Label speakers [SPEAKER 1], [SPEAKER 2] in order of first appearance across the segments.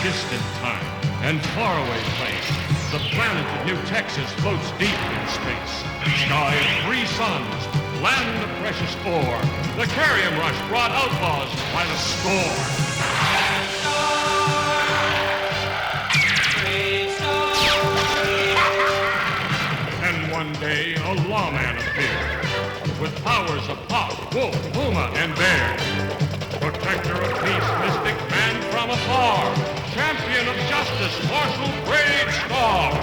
[SPEAKER 1] distant time and faraway place, the planet of New Texas floats deep in space. Sky of 3 suns, land of precious ore. The Carrium Rush brought outlaws by the score. And one day, a lawman appeared with powers of hawk, wolf, puma, and bear. Protector of peace, mystic man from afar. Champion of justice, Marshal Bravestarr.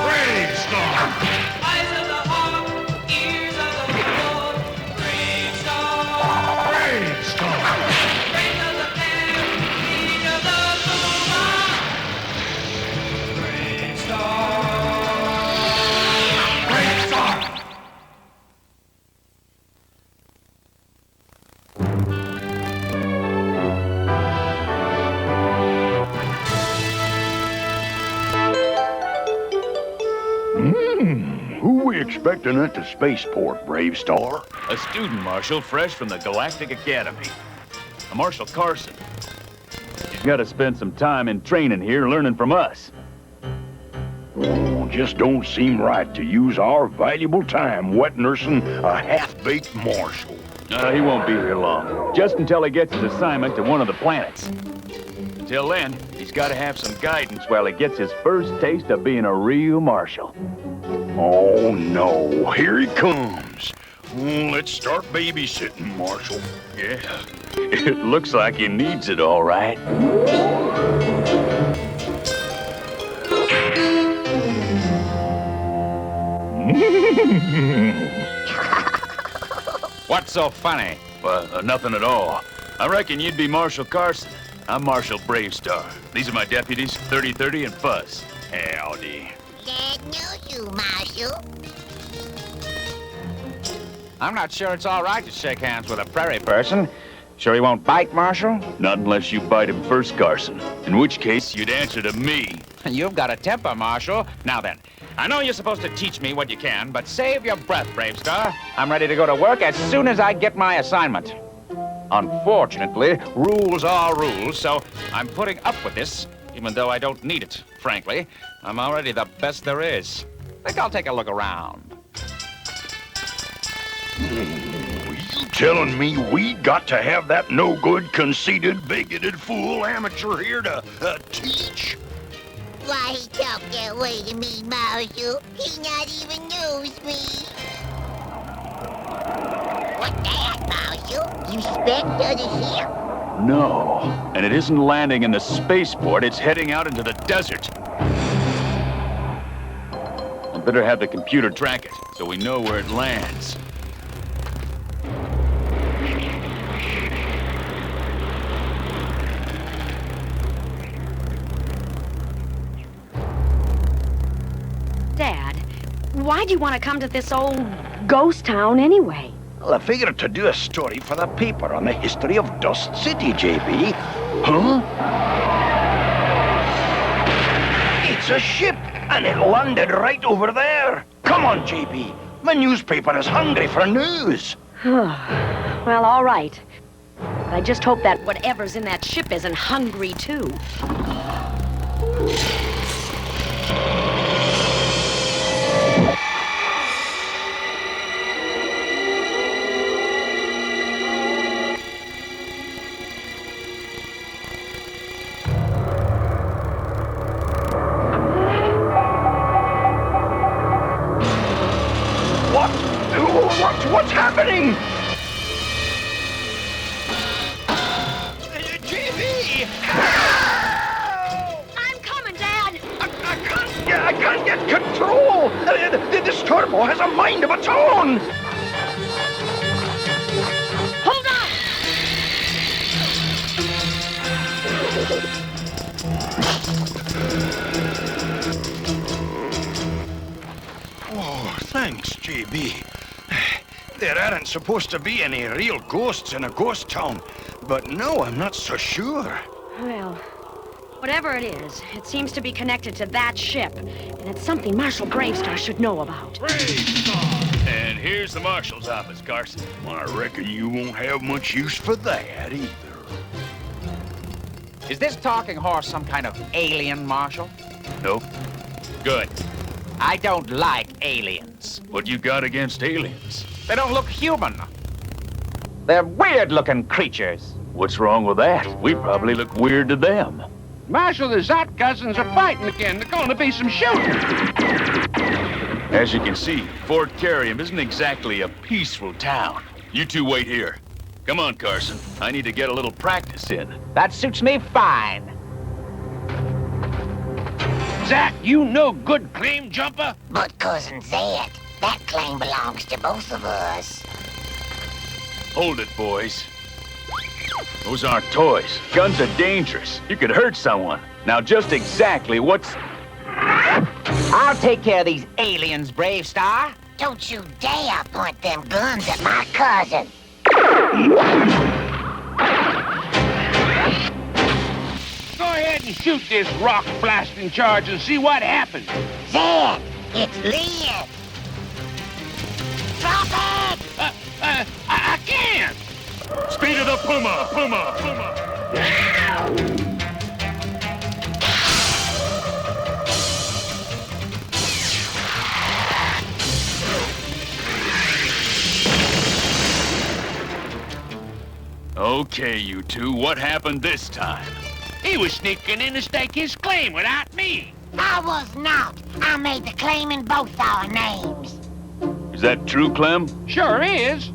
[SPEAKER 1] Bravestarr.
[SPEAKER 2] Eyes of the hawk, ears of the bull. Bravestarr.
[SPEAKER 1] Bravestarr.
[SPEAKER 2] Brain of the bear, feet of the puma. Bravestarr.
[SPEAKER 1] Bravestarr.
[SPEAKER 3] Who we expecting at the spaceport, Bravestarr?
[SPEAKER 4] A student marshal fresh from the Galactic Academy. A Marshal Carson. He's got to spend some time in training here learning from us.
[SPEAKER 3] Oh, just don't seem right to use our valuable time wet nursing a half-baked marshal.
[SPEAKER 4] He won't be here long. Just until he gets his assignment to one of the planets. Until then, he's got to have some guidance while he gets his first taste of being a real marshal.
[SPEAKER 3] Oh, no. Here he comes. Let's start babysitting, Marshal.
[SPEAKER 4] Yeah, it looks like he needs it, all right.
[SPEAKER 5] What's so funny?
[SPEAKER 4] Well, nothing at all. I reckon you'd be Marshal Carson. I'm Marshal Bravestarr. These are my deputies, 3030 and Fuzz. Howdy.
[SPEAKER 6] Glad knew you, Marshal.
[SPEAKER 5] I'm not sure it's all right to shake hands with a prairie person. Sure he won't bite, Marshal?
[SPEAKER 4] Not unless you bite him first, Carson. In which case, you'd answer to me.
[SPEAKER 5] You've got a temper, Marshal. Now then, I know you're supposed to teach me what you can, but save your breath, Bravestarr. I'm ready to go to work as soon as I get my assignment. Unfortunately, rules are rules, so I'm putting up with this, even though I don't need it, frankly. I'm already the best there is. Think I'll take a look around.
[SPEAKER 3] You telling me we got to have that no-good, conceited, bigoted fool amateur here to teach?
[SPEAKER 6] Why he talk that way to me, Marshal? He not even knows me. What that, Marshal? You spec to the ship?
[SPEAKER 4] No, and it isn't landing in the spaceport, it's heading out into the desert. I better have the computer track it, so we know where it lands.
[SPEAKER 7] Dad, why'd you want to come to this old ghost town anyway?
[SPEAKER 3] Well, I figured to do a story for the paper on the history of Dust City, JB. Huh? It's a ship, and it landed right over there. Come on, JB. My newspaper is hungry for news.
[SPEAKER 7] Well, all right. But I just hope that whatever's in that ship isn't hungry, too.
[SPEAKER 3] What's happening? JB!
[SPEAKER 7] I'm coming, Dad!
[SPEAKER 3] I can't get control! This turbo has a mind of its own!
[SPEAKER 7] Hold on!
[SPEAKER 3] Oh, thanks, JB. There aren't supposed to be any real ghosts in a ghost town, but no, I'm not so sure.
[SPEAKER 7] Well, whatever it is, it seems to be connected to that ship, and it's something Marshal Bravestarr should know about.
[SPEAKER 1] Bravestarr,
[SPEAKER 4] And here's the marshal's office, Carson.
[SPEAKER 3] I reckon you won't have much use for that either.
[SPEAKER 5] Is this talking horse some kind of alien, Marshal?
[SPEAKER 4] Nope.
[SPEAKER 5] Good. I don't like aliens.
[SPEAKER 4] What you got against aliens?
[SPEAKER 5] They don't look human. They're weird-looking creatures.
[SPEAKER 4] What's wrong with that? We probably look weird to them.
[SPEAKER 8] Marshal, the Zott cousins are fighting again. There's going to be some shooting.
[SPEAKER 4] As you can see, Fort Carrium isn't exactly a peaceful town. You two wait here. Come on, Carson. I need to get a little practice in.
[SPEAKER 5] That suits me fine.
[SPEAKER 8] Zach, you no good claim jumper?
[SPEAKER 6] But Cousin Zed, that claim belongs to both of us.
[SPEAKER 4] Hold it, boys. Those aren't toys. Guns are dangerous. You could hurt someone. Now, just exactly what's...
[SPEAKER 5] I'll take care of these aliens, Bravestarr.
[SPEAKER 6] Don't you dare point them guns at my cousin.
[SPEAKER 8] Go ahead and shoot this rock blasting charge and see what happens.
[SPEAKER 6] Zed, it's Lynn. Drop it!
[SPEAKER 8] I can't.
[SPEAKER 1] Speed of the Puma! Puma! Puma!
[SPEAKER 4] Okay, you two, what happened this time?
[SPEAKER 8] He was sneaking in to stake his claim without me.
[SPEAKER 6] I was not. I made the claim in both our names.
[SPEAKER 4] Is that true, Clem?
[SPEAKER 8] Sure is.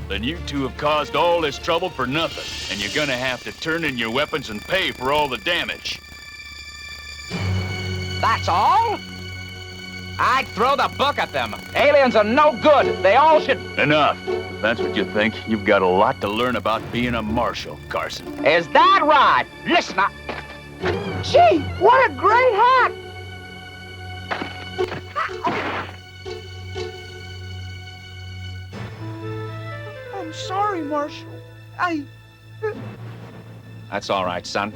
[SPEAKER 4] Then you two have caused all this trouble for nothing, and you're gonna have to turn in your weapons and pay for all the damage.
[SPEAKER 5] That's all? I'd throw the book at them. Aliens are no good. They all should...
[SPEAKER 4] Enough. If that's what you think, you've got a lot to learn about being a marshal, Carson.
[SPEAKER 5] Is that right? Listen, Gee, what a great hat!
[SPEAKER 9] I'm sorry, Marshal.
[SPEAKER 5] That's all right, son.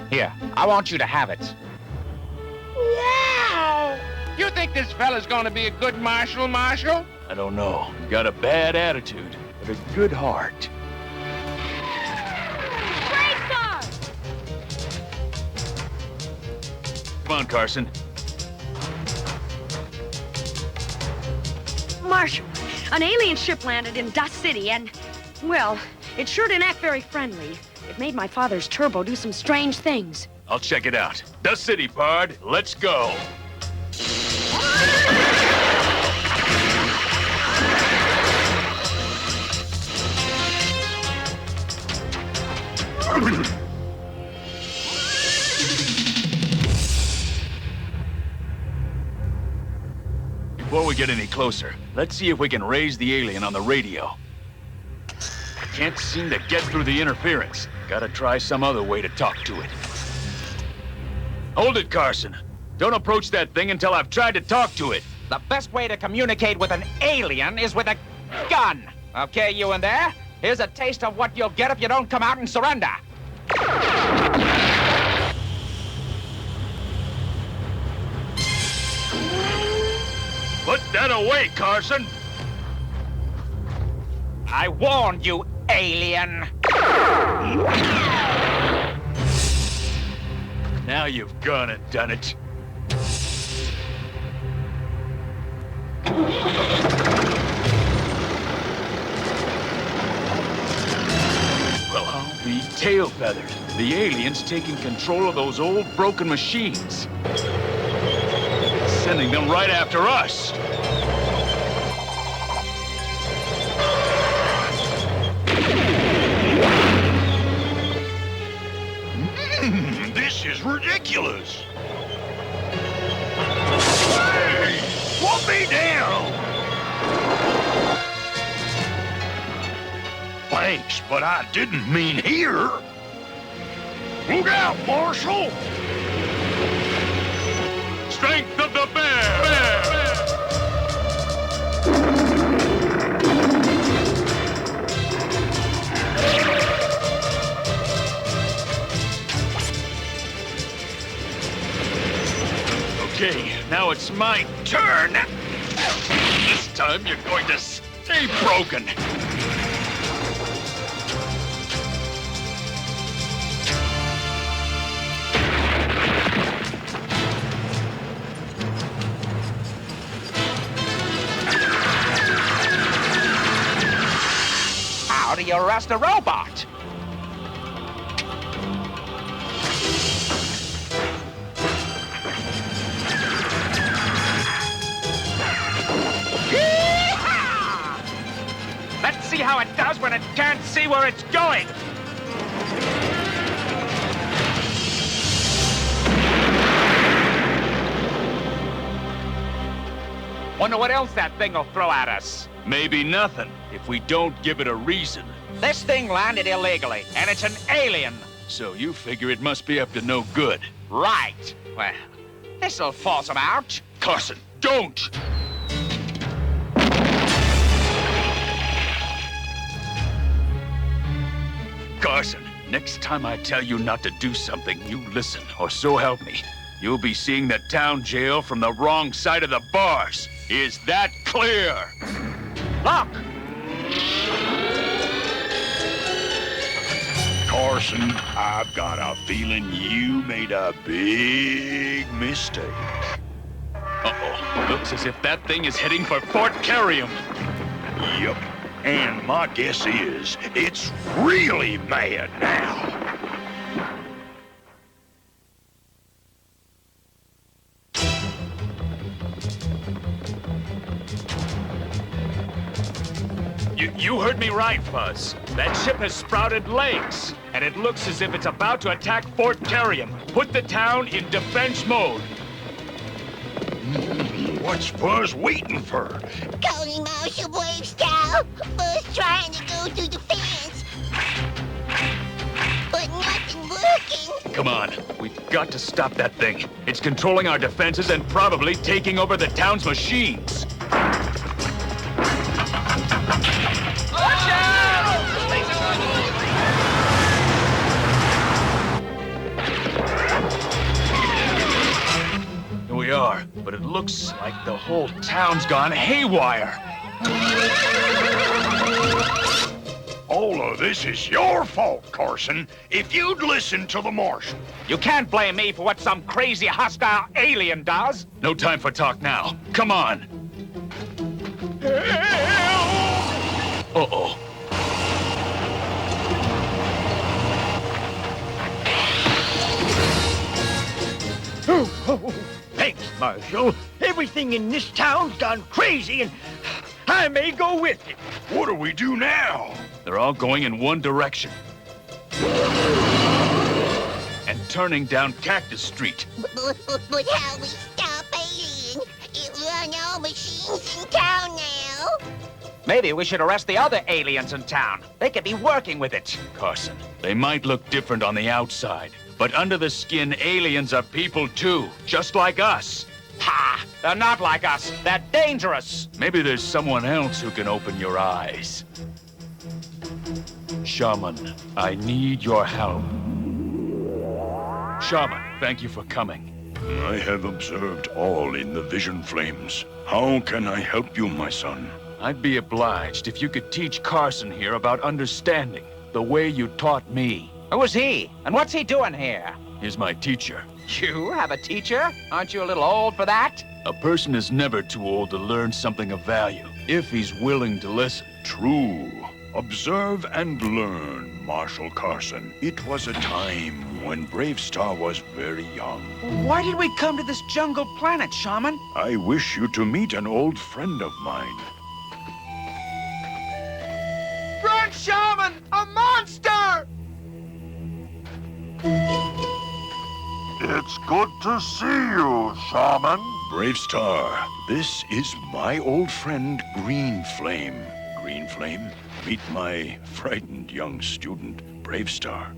[SPEAKER 5] Here, I want you to have it.
[SPEAKER 8] Wow! You think this fella's gonna be a good marshal, Marshal?
[SPEAKER 4] I don't know. You've got a bad attitude, but a good heart. Come on, Carson.
[SPEAKER 7] Marshal, an alien ship landed in Dust City and, well, it sure didn't act very friendly. It made my father's turbo do some strange things.
[SPEAKER 4] I'll check it out. Dust City, Pard. Let's go. Before we get any closer, let's see if we can raise the alien on the radio. Can't seem to get through the interference. Gotta try some other way to talk to it. Hold it, Carson. Don't approach that thing until I've tried to talk to it.
[SPEAKER 5] The best way to communicate with an alien is with a gun. Okay, you in there? Here's a taste of what you'll get if you don't come out and surrender.
[SPEAKER 4] Put that away, Carson!
[SPEAKER 5] I warned you, alien.
[SPEAKER 4] Now you've gone and done it. Well, I'll be tail feathered. The alien's taking control of those old broken machines. Sending them right after us.
[SPEAKER 3] This is ridiculous. Hey, put me down. Thanks, but I didn't mean here. Look out, Marshal.
[SPEAKER 1] Strength of the bear!
[SPEAKER 4] Okay, now it's my turn. time you're going to stay broken.
[SPEAKER 5] How do you arrest a robot? Let's see how it does when it can't see where it's going. Wonder what else that thing will throw at us.
[SPEAKER 4] Maybe nothing, if we don't give it a reason.
[SPEAKER 5] This thing landed illegally, and it's an alien.
[SPEAKER 4] So you figure it must be up to no good.
[SPEAKER 5] Right. Well, this'll force him out.
[SPEAKER 4] Carson, don't! Carson, next time I tell you not to do something, you listen, or so help me. You'll be seeing the town jail from the wrong side of the bars. Is that clear?
[SPEAKER 5] Look!
[SPEAKER 3] Carson, I've got a feeling you made a big mistake.
[SPEAKER 4] Uh-oh. Looks as if that thing is heading for Fort Carrium.
[SPEAKER 3] Yep. And my guess is it's really mad now.
[SPEAKER 4] You heard me right, Fuzz. That ship has sprouted legs, and it looks as if it's about to attack Fort Carrium. Put the town in defense mode.
[SPEAKER 3] What's Fuzz waiting for?
[SPEAKER 6] Calling Marshal Bravestarr. First trying to go through the fence. But nothing working.
[SPEAKER 4] Come on, we've got to stop that thing. It's controlling our defenses and probably taking over the town's machines. Here we are, but it looks like the whole town's gone haywire.
[SPEAKER 3] All of this is your fault, Carson. If you'd listened to the marshal.
[SPEAKER 5] You can't blame me for what some crazy hostile alien does.
[SPEAKER 4] No time for talk now. Come on. Uh-oh.
[SPEAKER 9] Thanks, Marshal. Everything in this town's gone crazy, and I may go with it.
[SPEAKER 3] What do we do now?
[SPEAKER 4] They're all going in one direction. And turning down Cactus Street.
[SPEAKER 6] But how we stop alien? It run all machines in town now.
[SPEAKER 5] Maybe we should arrest the other aliens in town. They could be working with it.
[SPEAKER 4] Carson, they might look different on the outside, but under the skin, aliens are people too, just like us.
[SPEAKER 5] Ha! They're not like us. They're dangerous.
[SPEAKER 4] Maybe there's someone else who can open your eyes. Shaman, I need your help. Shaman, thank you for coming.
[SPEAKER 3] I have observed all in the vision flames. How can I help you, my son?
[SPEAKER 4] I'd be obliged if you could teach Carson here about understanding, the way you taught me.
[SPEAKER 5] Who is he? And what's he doing here?
[SPEAKER 4] He's my teacher.
[SPEAKER 5] You have a teacher? Aren't you a little old for that?
[SPEAKER 4] A person is never too old to learn something of value, if he's willing to listen.
[SPEAKER 3] True. Observe and learn, Marshal Carson. It was a time when Bravestarr was very young.
[SPEAKER 5] Why did we come to this jungle planet, Shaman?
[SPEAKER 3] I wish you to meet an old friend of mine.
[SPEAKER 9] Run, Shaman! A monster!
[SPEAKER 3] It's good to see you, Shaman. Bravestarr, this is my old friend, Green Flame. Green Flame, meet my frightened young student, Bravestarr.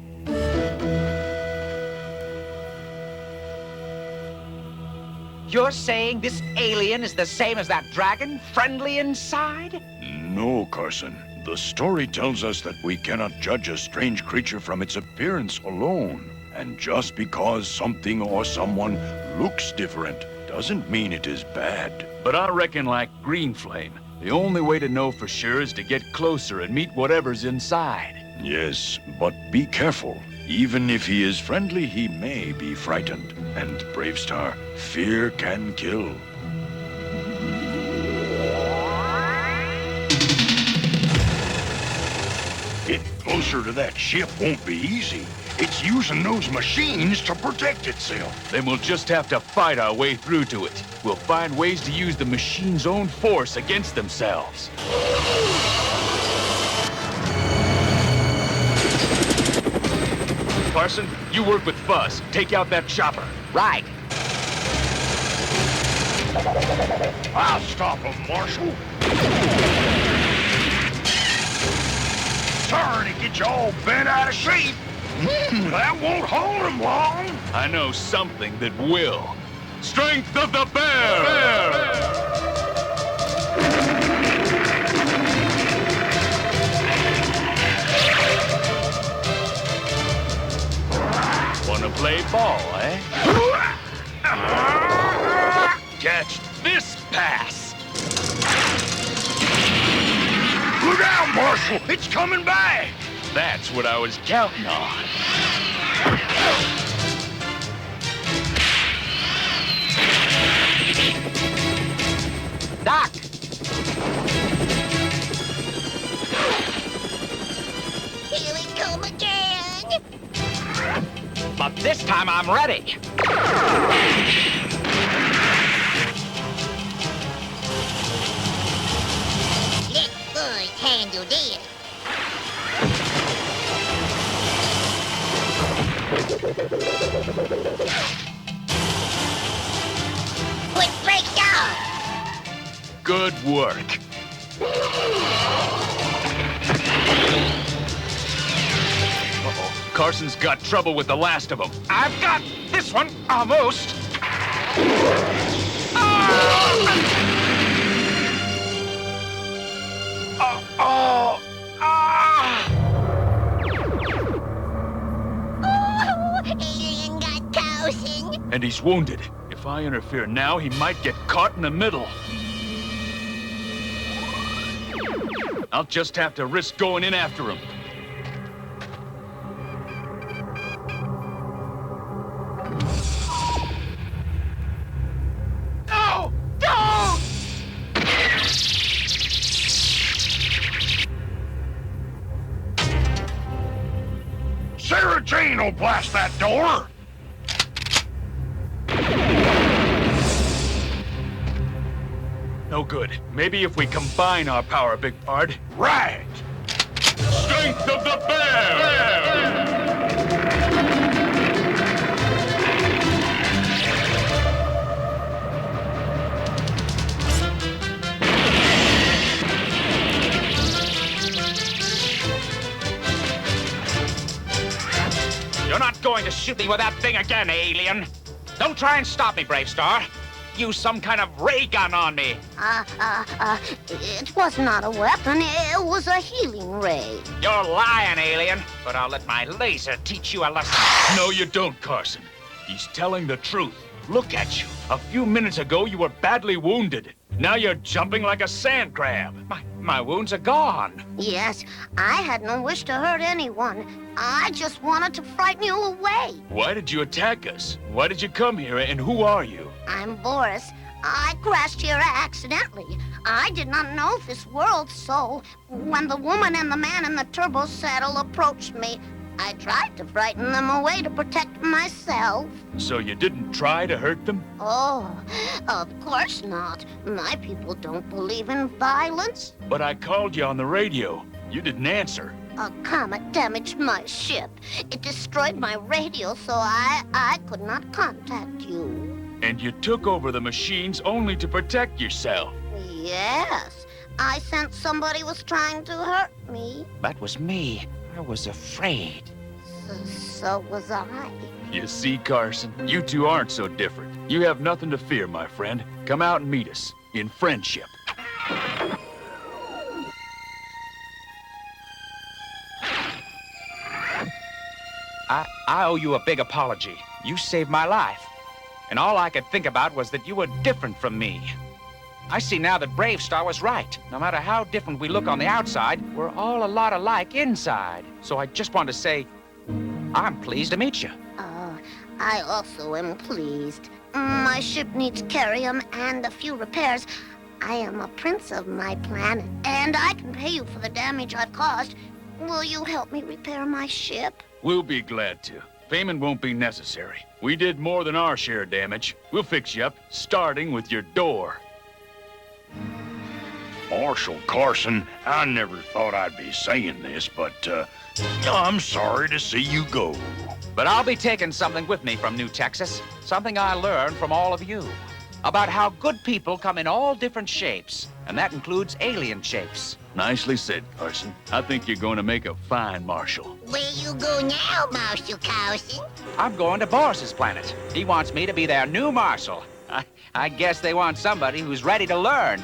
[SPEAKER 5] You're saying this alien is the same as that dragon, friendly inside?
[SPEAKER 3] No, Carson. The story tells us that we cannot judge a strange creature from its appearance alone. And just because something or someone looks different doesn't mean it is bad.
[SPEAKER 4] But I reckon, like Green Flame, The only way to know for sure is to get closer and meet whatever's inside.
[SPEAKER 3] Yes, but be careful. Even if he is friendly, he may be frightened. And Bravestarr, fear can kill. Getting closer to that ship won't be easy. It's using those machines to protect itself.
[SPEAKER 4] Then we'll just have to fight our way through to it. We'll find ways to use the machine's own force against themselves. Carson, you work with Fuzz. Take out that chopper.
[SPEAKER 5] Right.
[SPEAKER 3] I'll stop him, Marshal. Sorry to get you all bent out of shape. That won't hold him long.
[SPEAKER 4] I know something that will. Strength of the bear! Wanna play ball, eh? Catch this pass!
[SPEAKER 3] Look out, Marshal! It's coming back!
[SPEAKER 4] That's what I was counting on.
[SPEAKER 5] Doc!
[SPEAKER 6] Here we come again.
[SPEAKER 5] But this time I'm ready.
[SPEAKER 6] Let Buzz handle this. Quick break down.
[SPEAKER 4] Good work. Uh-oh. Carson's got trouble with the last of them.
[SPEAKER 5] I've got this one, almost.
[SPEAKER 6] Oh, alien got Carson.
[SPEAKER 4] And he's wounded. If I interfere now, he might get caught in the middle. I'll just have to risk going in after him.
[SPEAKER 5] No! Don't!
[SPEAKER 3] Sarah Jane will blast that door!
[SPEAKER 4] No good. Maybe if we combine our power, Big Pard.
[SPEAKER 3] Right!
[SPEAKER 1] Strength of the bear!
[SPEAKER 5] You're not going to shoot me with that thing again, alien. Don't try and stop me, Bravestarr. Use some kind of ray gun on me.
[SPEAKER 6] It was not a weapon. It was a healing ray.
[SPEAKER 5] You're lying, alien. But I'll let my laser teach you a lesson.
[SPEAKER 4] No, you don't, Carson. He's telling the truth. Look at you. A few minutes ago, you were badly wounded. Now you're jumping like a sand crab.
[SPEAKER 5] My wounds are gone.
[SPEAKER 6] Yes, I had no wish to hurt anyone. I just wanted to frighten you away.
[SPEAKER 4] Why did you attack us? Why did you come here, and who are you?
[SPEAKER 6] I'm Boris. I crashed here accidentally. I did not know this world, so when the woman and the man in the turbo saddle approached me, I tried to frighten them away to protect myself.
[SPEAKER 4] So you didn't try to hurt them?
[SPEAKER 6] Oh, of course not. My people don't believe in violence.
[SPEAKER 4] But I called you on the radio. You didn't answer.
[SPEAKER 6] A comet damaged my ship. It destroyed my radio, so I could not contact you.
[SPEAKER 4] And you took over the machines only to protect yourself.
[SPEAKER 6] Yes, I sensed somebody was trying to hurt me.
[SPEAKER 5] That was me. I was afraid.
[SPEAKER 6] So was I.
[SPEAKER 4] You see, Carson, you two aren't so different. You have nothing to fear, my friend. Come out and meet us in friendship.
[SPEAKER 5] I owe you a big apology. You saved my life. And all I could think about was that you were different from me. I see now that Bravestarr was right. No matter how different we look on the outside, we're all a lot alike inside. So I just want to say, I'm pleased to meet you.
[SPEAKER 6] I also am pleased. My ship needs carrium and a few repairs. I am a prince of my planet, and I can pay you for the damage I've caused. Will you help me repair my ship?
[SPEAKER 4] We'll be glad to. Payment won't be necessary. We did more than our share of damage. We'll fix you up, starting with your door.
[SPEAKER 3] Marshal Carson, I never thought I'd be saying this, but, I'm sorry to see you go.
[SPEAKER 5] But I'll be taking something with me from New Texas. Something I learned from all of you. About how good people come in all different shapes. And that includes alien shapes.
[SPEAKER 4] Nicely said, Carson. I think you're going to make a fine marshal.
[SPEAKER 6] Where you go now, Marshal Carson?
[SPEAKER 5] I'm going to Boris's planet. He wants me to be their new marshal. I guess they want somebody who's ready to learn.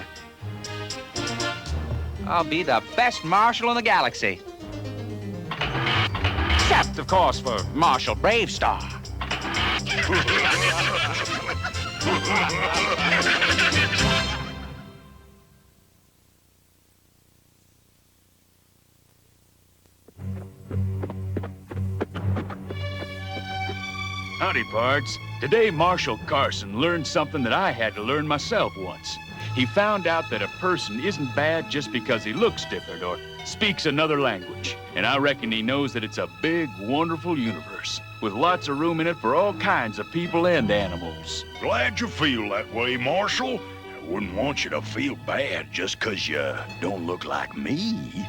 [SPEAKER 5] I'll be the best marshal in the galaxy. Except, of course, for Marshal Bravestarr.
[SPEAKER 4] Howdy, pards. Today, Marshal Carson learned something that I had to learn myself once. He found out that a person isn't bad just because he looks different or speaks another language. And I reckon he knows that it's a big, wonderful universe with lots of room in it for all kinds of people and animals.
[SPEAKER 3] Glad you feel that way, Marshal. I wouldn't want you to feel bad just 'cause you don't look like me.